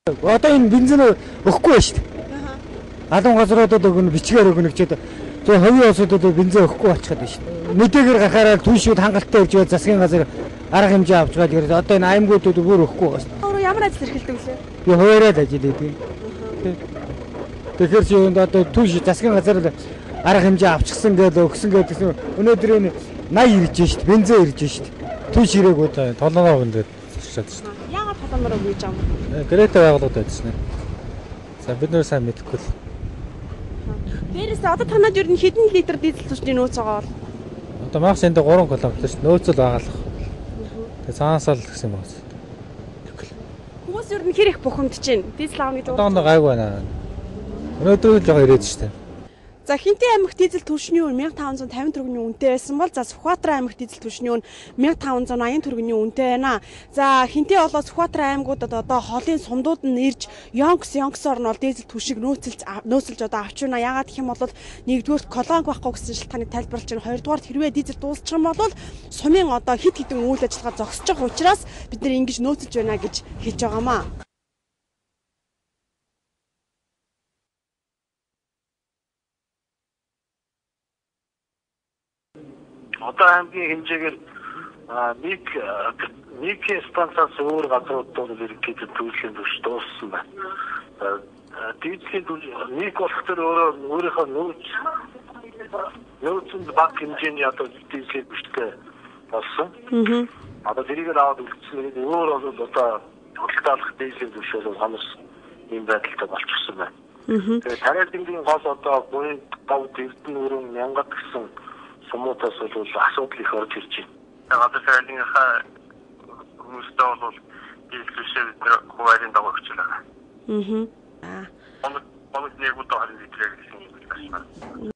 Одоо энэ бензин өгөхгүй байна шүү дээ. Алан газруудад өгнө, бичгээр өгнө гэчихэд тэгээ хувийн улсуудад бензин өгөхгүй болчиход байна шүү дээ. Мэдээгээр гахаараа түүшүүд хангалттай ирж байгаа засгийн газар арга хэмжээ авч гал ирээд одоо энэ аймагуудад бүр өгөхгүй байна. Өөрөө ямар ажил эрхэлдэг вэ? Би хуваараад ажил хийдэг. Тэгэхээр чи одоо түүш засгийн газар арга хэмжээ авчихсан гэдэг өгсөн гэдэг өнөөдөр энэ 80 ирж шүү дээ. Бензин ирж шүү дээ. Түүш ирээгүүд толгоо өндөд чичээд шүү дээ. Яагаад толгомоор өгж байгаа юм? Гэрээтэй байгууллагууд байсан юм. За бид нөр сайн мэдэхгүй л. Дээрээс одоо танад ер нь хэдэн литр дизель түвшний нөөц байгаа бол? Одоо магас энд 3 км шүү дээ. Нөөцөл байгаа л. Тэгээ цаанаасаа л гэсэн юм байна. Хүмүүс ер нь хэр их бухимдаж байна? Дизель аавны гэж одоо гайгүй байна. Өнөөдөр л жоо ирээд шүү дээ. За Хинтээ аймагт дизель түвшний үн 1550 төгрөгийн үнэтэй байсан бол за Сүхбаатар аймагт дизель түвшний үн 1580 төгрөгийн үнэтэй байна. За Хинтээ болоо Сүхбаатар аймагуудад одоо холын сумдууд нь ирж Йонксоор нь бол дизель түвшиг нөөцөлж одоо авч байна. Яагаад гэх юм бол нэгдүгээр колонк байхгүй гэсэн шалтгааныг тайлбарлаж байна. Хоёрдугаар хэрвээ дизель дуусчих юм бол сумын одоо хид хідэн үйл ажиллагаа зогсож байгаа учраас бид нэр ингэж нөөцөлж байна гэж хэлж байгаамаа. Одоо аймгийн хэмжээгээр нэг станцаас өөр газруудад ерөнхийдөө төлөвлөлийн түвш дууссан байна. Дизелийн нэг болох төр өөрийнхөө нөөцөнд баг хэмжээний одоо дизелийн түвштэй болсон. Одоо тэрийг аваад үлдсэн өөр бол одоо хөлтөөлөх дизелийн түвш бол хамс ийм байдалтай болчихсон байна. Тэгээд тариалангийн гол одоо буян гавд эрдэнэ өрөн мянгат гэсэн сумуудаас бол асуудал их орж ирж байна. Гадар тариалангийнхаа хүмүүстэй бол дизель түвшээ бид нэр хуваарын дагуу өгч байгаа. Нэг удаа харин итрээ гэсэн юм байна.